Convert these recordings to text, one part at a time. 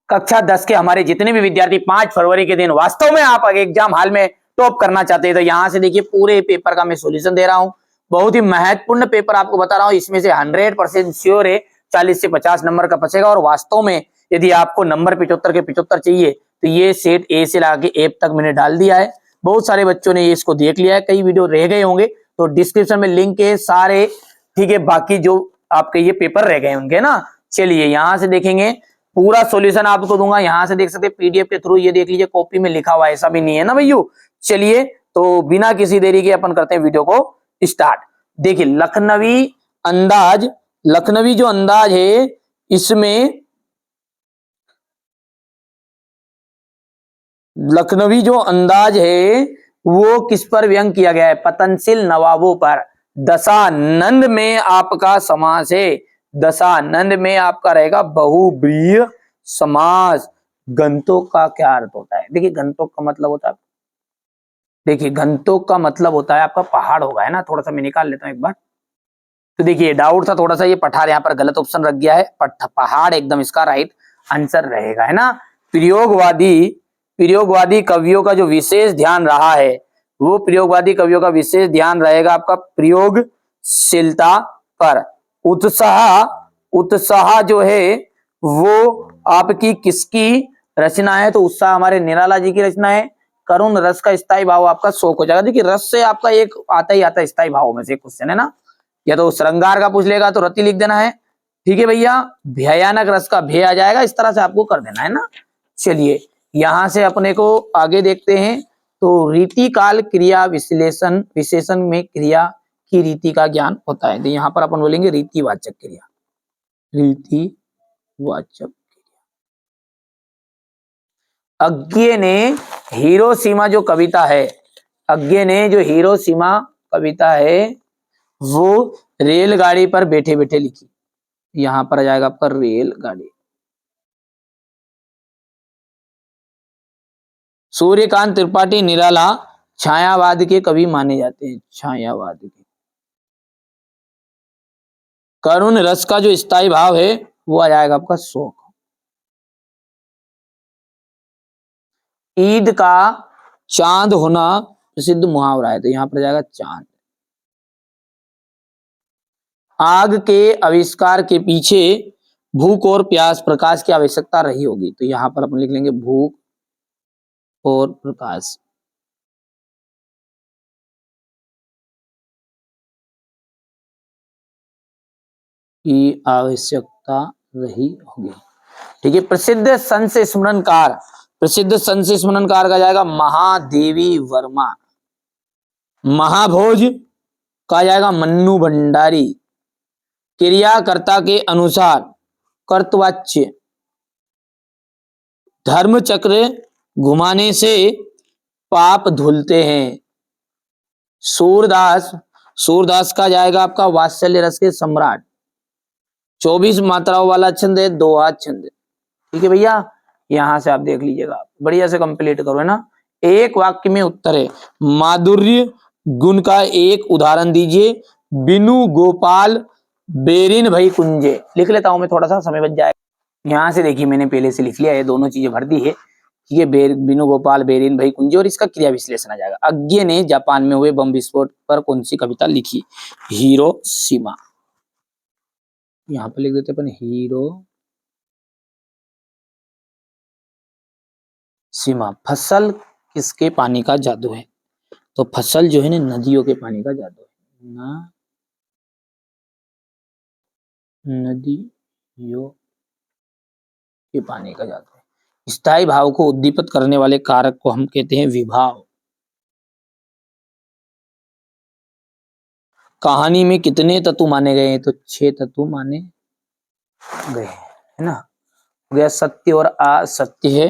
कक्षा 10 के हमारे जितने भी विद्यार्थी 5 फरवरी के दिन वास्तव में आप एग्जाम हॉल में टॉप करना चाहते हैं तो यहाँ से देखिए पूरे पेपर का मैं सॉल्यूशन दे रहा हूँ। बहुत ही महत्वपूर्ण पेपर आपको बता रहा हूँ, इसमें से 100% श्योर है 40 से 50 नंबर का बचेगा। और वास्तव में यदि आपको नंबर 75 के 75 चाहिए तो ये सेट ए से लाके एफ तक मैंने डाल दिया है। बहुत सारे बच्चों ने ये इसको देख लिया है, कई वीडियो रह गए होंगे तो डिस्क्रिप्शन में लिंक है सारे, ठीक है। बाकी जो आपके ये पेपर रह गए होंगे ना, चलिए यहाँ से देखेंगे पूरा सॉल्यूशन आपको दूंगा। यहाँ से देख सकते हैं पीडीएफ के थ्रू, ये देख लीजिए कॉपी में लिखा हुआ है, ऐसा भी नहीं है ना भैया। चलिए तो बिना किसी देरी के अपन करते हैं वीडियो को स्टार्ट। देखिए लखनवी अंदाज, लखनवी जो अंदाज है इसमें लखनवी जो अंदाज है वो किस पर व्यंग किया गया है? पतनशील नवाबों पर। दशानंद में आपका समास है, दशानंद में आपका रहेगा बहुब्रीहि समास। गंतोक का क्या अर्थ होता है? देखिए गंतोक का मतलब होता है, देखिए गंतोक का मतलब होता है आपका पहाड़ होगा, है ना। थोड़ा सा मैं निकाल लेता हूं एक बार। तो देखिए डाउट था थोड़ा सा, ये पठार यहाँ पर गलत ऑप्शन रख गया है, पहाड़ एकदम इसका राइट आंसर रहेगा, है ना। प्रयोगवादी कवियों का जो विशेष ध्यान रहा है वो प्रयोगवादी कवियों का विशेष ध्यान रहेगा आपका प्रयोगशीलता पर। उत्साह जो है वो आपकी किसकी रचना है? तो उत्साह हमारे निराला जी की रचना है। करुण रस का स्थायी भाव आपका शोक हो जाएगा। देखिए रस से आपका एक आता ही आता है स्थायी भाव में से क्वेश्चन, है ना। या तो श्रृंगार का पूछ लेगा तो रति लिख देना है, ठीक है भैया। भयानक रस का भय आ जाएगा, इस तरह से आपको कर देना है ना। चलिए यहां से अपने को आगे देखते हैं। तो रीति काल क्रिया विशेषण में क्रिया की रीति का ज्ञान होता है। तो यहाँ पर अपन बोलेंगे रीतिवाचक क्रिया, रीतिवाचक क्रिया। अज्ञे ने हिरोशिमा जो कविता है, अज्ञे ने जो हिरोशिमा कविता है वो रेलगाड़ी पर बैठे बैठे लिखी। यहां पर आ जाएगा आपका रेलगाड़ी। सूर्यकांत त्रिपाठी निराला छायावाद के कवि माने जाते हैं, छायावाद के। करुण रस का जो स्थायी भाव है वो आ जाएगा आपका शोक। ईद का चांद होना प्रसिद्ध मुहावरा है, तो यहां पर जाएगा चांद। आग के आविष्कार के पीछे भूख और प्यास प्रकाश की आवश्यकता रही होगी, तो यहां पर अपन लिख लेंगे भूख और प्रकाश की आवश्यकता रही होगी, ठीक है। प्रसिद्ध संत स्मरणकार, प्रसिद्ध संत स्मरणकार का जाएगा महादेवी वर्मा। महाभोज का जाएगा मन्नू भंडारी। क्रियाकर्ता के अनुसार कर्तवाच्य। धर्म चक्र घुमाने से पाप धुलते हैं। सूरदास का जाएगा आपका वात्सल्य रस के सम्राट। 24 मात्राओं वाला छंद है, 2 हाथ छंद, ठीक है भैया। यहां से आप देख लीजिएगा, बढ़िया से कंप्लीट करो, है ना। एक वाक्य में उत्तर है। माधुर्य गुण का एक उदाहरण दीजिए। बिनु गोपाल बेरिन भई कुंजे। लिख लेता हूं मैं, थोड़ा सा समय बच जाएगा। यहां से देखिए मैंने पहले से लिख लिया है, दोनों चीजें भर दी है, ठीक है। बिनु गोपाल बेरिन भई कुंजे, और इसका क्रिया विश्लेषण आ जाएगा। अज्ञे ने जापान में हुए बम विस्फोट पर कौन सी कविता लिखी? हिरोशिमा। यहां पर लिख देते अपन हिरोशिमा। फसल किसके पानी का जादू है? तो फसल जो है ना नदियों के पानी का जादू है ना, नदियों के पानी का जादू है। स्थायी भाव को उद्दीपित करने वाले कारक को हम कहते हैं विभाव। कहानी में कितने तत्व माने गए हैं? तो 6 तत्व माने गए हैं, है ना। गया सत्य और असत्य है,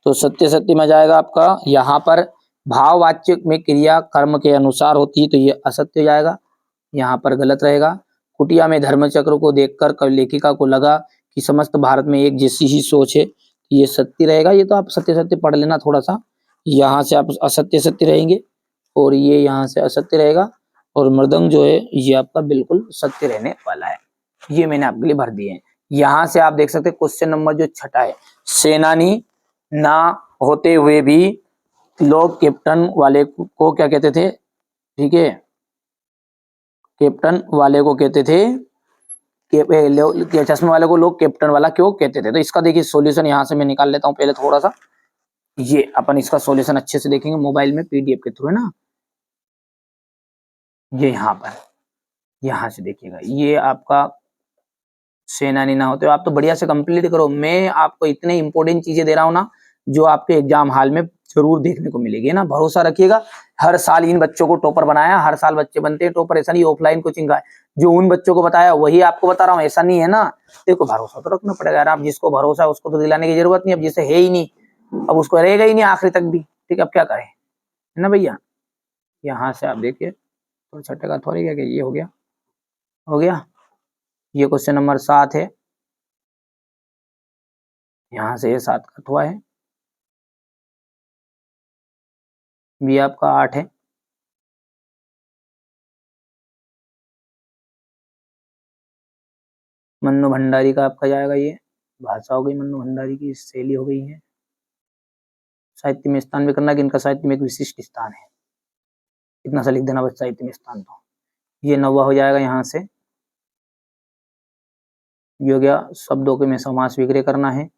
तो सत्य सत्य में जाएगा आपका। यहाँ पर भाववाच्य में क्रिया कर्म के अनुसार होती है, तो ये असत्य जाएगा, यहाँ पर गलत रहेगा। कुटिया में धर्मचक्र को देखकर लेखिका को लगा कि समस्त भारत में एक जैसी ही सोच है, ये सत्य रहेगा। ये तो आप सत्य सत्य पढ़ लेना थोड़ा सा। यहाँ से आप असत्य सत्य रहेंगे और ये यहाँ से असत्य रहेगा, और मृदंग जो है ये आपका बिल्कुल सत्य रहने वाला है। ये मैंने आपके लिए भर दिए हैं। यहां से आप देख सकते हैं क्वेश्चन नंबर जो छठा है, सेनानी ना होते हुए भी लोग कैप्टन वाले को क्या कहते थे, ठीक है, कैप्टन वाले को कहते थे चश्मे वाले को लोग कैप्टन वाला क्यों कहते थे। तो इसका देखिए सॉल्यूशन यहां से मैं निकाल लेता हूं पहले थोड़ा सा, ये अपन इसका सॉल्यूशन अच्छे से देखेंगे मोबाइल में पीडीएफ के थ्रू, है ना। ये यहाँ पर, यहां से देखिएगा, ये आपका सेनानी ना होते हो। आप तो बढ़िया से कंप्लीट करो, मैं आपको इतने इंपॉर्टेंट चीजें दे रहा हूँ ना जो आपके एग्जाम हॉल में जरूर देखने को मिलेगी, ना। भरोसा रखिएगा, हर साल इन बच्चों को टॉपर बनाया, हर साल बच्चे बनते हैं टॉपर, ऐसा नहीं ऑफलाइन कोचिंग का जो उन बच्चों को बताया वही आपको बता रहा हूँ, ऐसा नहीं है ना। देखो भरोसा तो रखना पड़ेगा यार, आप जिसको भरोसा है उसको तो दिलाने की जरूरत नहीं, अब जिसे है ही नहीं अब उसको रहेगा ही नहीं आखिरी तक भी, ठीक है, अब क्या करें, है ना भैया। यहाँ से आप देखिए तो छठे का थोड़ी क्या, ये हो गया, हो गया, ये क्वेश्चन नंबर 7 है, यहाँ से ये 7 का अथवा है, बी आपका 8 है, मन्नू भंडारी का आपका जाएगा, ये भाषा हो गई मन्नू भंडारी की, शैली हो गई है। साहित्य में स्थान भी करना कि इनका साहित्य में एक विशिष्ट स्थान है, इतना सा लिख देना बस साहित्य में स्थान, तो ये 9वां हो जाएगा। यहाँ से ये हो गया, शब्दों के में समास विग्रह करना है,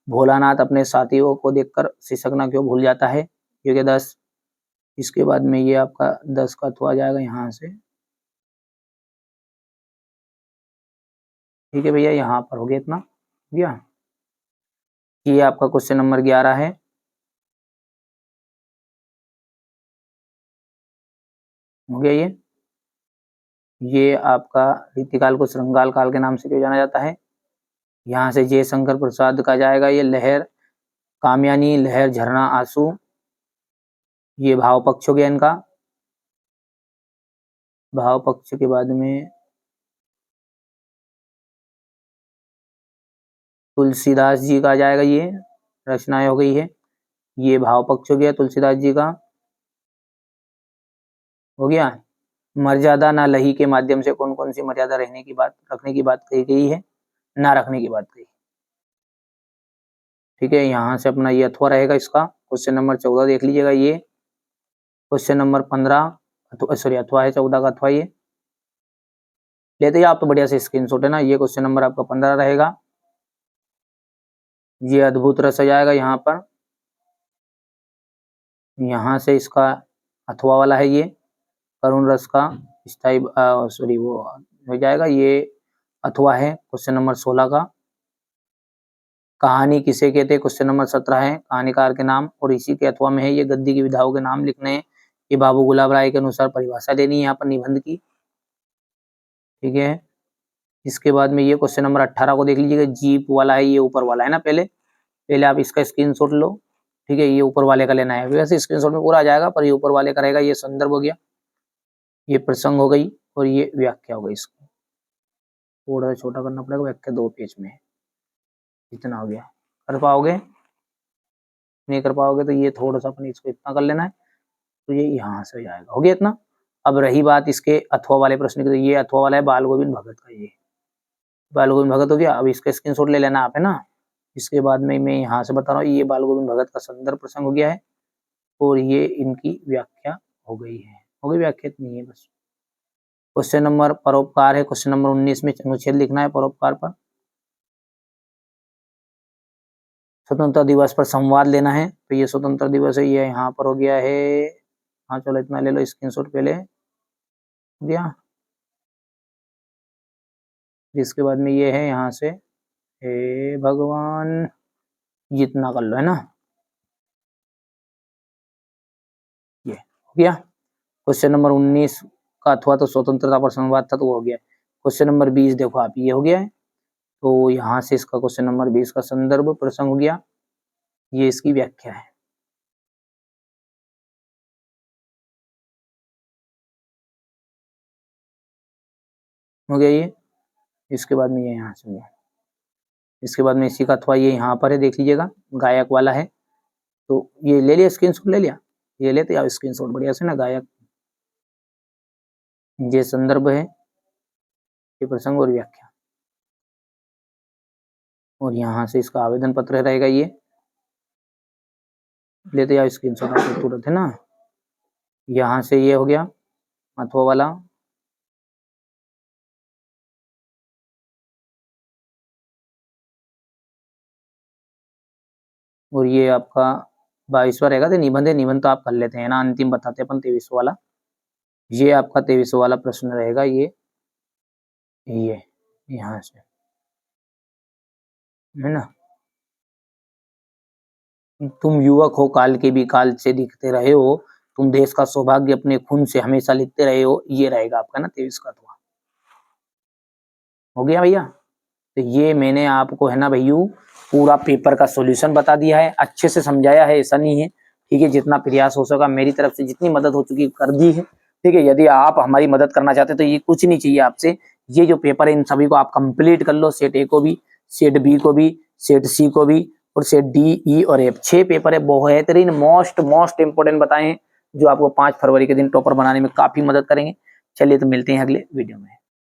भोलानाथ अपने साथियों को देखकर सिसकना क्यों भूल जाता है, ये हो गया 10। इसके बाद में ये आपका 10 का अथवा जाएगा यहाँ से, ठीक है भैया, यहाँ पर हो गया इतना, भैया ये आपका क्वेश्चन नंबर 11 है, हो गया ये आपका रीतिकाल को श्रृंगाल काल के नाम से क्यों जाना जाता है। यहाँ से जयशंकर प्रसाद का जाएगा, ये लहर कामयानी, लहर झरना आंसू, ये भाव पक्ष हो गया इनका। भाव पक्ष के बाद में तुलसीदास जी का जाएगा, ये रचनाएं हो गई है, ये भाव पक्ष हो गया तुलसीदास जी का, हो गया। मर्यादा ना लही के माध्यम से कौन कौन सी मर्यादा रहने की बात, रखने की बात कही गई है, ना रखने की बात कही, ठीक है। यहाँ से अपना ये अथवा रहेगा इसका, क्वेश्चन नंबर 14 देख लीजिएगा, ये क्वेश्चन नंबर 15 सॉरी अथवा है 14 का अथवा, ये लेते हैं आप तो बढ़िया से स्क्रीनशॉट, है ना। ये क्वेश्चन नंबर आपका 15 रहेगा, ये अद्भुत रस आ जाएगा यहाँ पर, यहाँ से इसका अथवा वाला है, ये करुण रस का स्थाई सॉरी वो हो जाएगा, ये अथवा है क्वेश्चन नंबर 16 का। कहानी किसे कहते हैं क्वेश्चन नंबर 17 है, कहानीकार के नाम, और इसी के अथवा में है ये गद्य की विधाओं के नाम लिखने हैं, ये बाबू गुलाब राय के अनुसार परिभाषा देनी है यहाँ पर निबंध की, ठीक है। इसके बाद में ये क्वेश्चन नंबर 18 को देख लीजिएगा, जीप वाला है, ये ऊपर वाला है ना, पहले पहले आप इसका स्क्रीनशॉट लो, ठीक है, ये ऊपर वाले का लेना है, वैसे स्क्रीनशॉट में पूरा आ जाएगा पर ये ऊपर वाले का रहेगा, ये संदर्भ हो गया, ये प्रसंग हो गई, और ये व्याख्या हो गई, इसकी थोड़ा सा छोटा करना पड़ेगा, व्याख्या 2 पेज में है, इतना हो गया, कर पाओगे, नहीं कर पाओगे तो ये थोड़ा सा अपने इसको इतना कर लेना है, तो ये यहाँ से हो जाएगा, हो गया इतना। अब रही बात इसके अथवा वाले प्रश्न की, तो ये अथवा वाला है बाल गोविंद भगत का, ये बाल गोविंद भगत हो गया। अब इसका स्क्रीनशॉट ले लेना आप, है ना। इसके बाद में मैं यहाँ से बता रहा हूँ, ये बाल गोविंद भगत का संदर्भ प्रसंग हो गया है, और ये इनकी व्याख्या हो गई है, हो गई व्याख्या, इतनी है बस। क्वेश्चन नंबर परोपकार है, क्वेश्चन नंबर 19 में अनुच्छेद लिखना है परोपकार पर। स्वतंत्रता दिवस पर संवाद लेना है, तो ये स्वतंत्र दिवस है, ये यहाँ पर हो गया है, हाँ चलो इतना ले लो स्क्रीनशॉट पहले, हो गया। जिसके बाद में ये है यहाँ से, हे भगवान, जितना कर लो, है ना, ये हो गया। क्वेश्चन नंबर 19 का अथवा तो स्वतंत्रता पर संवाद था, तो वो हो गया। क्वेश्चन नंबर 20 देखो आप, ये हो गया है, तो यहाँ से इसका क्वेश्चन नंबर 20 का संदर्भ प्रसंग हो गया, ये इसकी व्याख्या है, हो गया ये। इसके बाद में ये यहाँ से हो गया, इसके बाद में इसी का अथवा ये यहाँ पर है, देख लीजिएगा, गायक वाला है, तो ये ले लिया स्क्रीनशॉट, ले लिया, ये लेते आप स्क्रीनशॉट बढ़िया से ना, गायक, ये संदर्भ है, ये प्रसंग और व्याख्या। और यहाँ से इसका आवेदन पत्र रहेगा, ये लेते जाओ स्क्रीनशॉट आपको तुरंत, है ना। यहाँ से ये हो गया महत्व वाला, और ये आपका 22वां रहेगा। तो निबंध है, निबंध तो आप कर लेते हैं ना, अंतिम बताते अपन 23वां वाला। ये आपका 23वां वाला प्रश्न रहेगा, ये यहाँ से, है ना। तुम युवक हो, काल के भी काल से दिखते रहे हो, तुम देश का सौभाग्य अपने खून से हमेशा लिखते रहे हो, ये रहेगा आपका ना 23 का। तो हो गया भैया। तो ये मैंने आपको, है ना भैयू, पूरा पेपर का सॉल्यूशन बता दिया है, अच्छे से समझाया है, ऐसा नहीं है, ठीक है। जितना प्रयास हो सका मेरी तरफ से, जितनी मदद हो चुकी कर दी है, ठीक है। यदि आप हमारी मदद करना चाहते हैं तो ये कुछ नहीं चाहिए आपसे, ये जो पेपर है इन सभी को आप कंप्लीट कर लो, सेट ए को भी, सेट बी को भी, सेट सी को भी, और सेट डी, ई और एफ। 6 पेपर है, बेहतरीन, मोस्ट इंपोर्टेंट बताए हैं, जो आपको 5 फरवरी के दिन टॉपर बनाने में काफी मदद करेंगे। चलिए तो मिलते हैं अगले वीडियो में।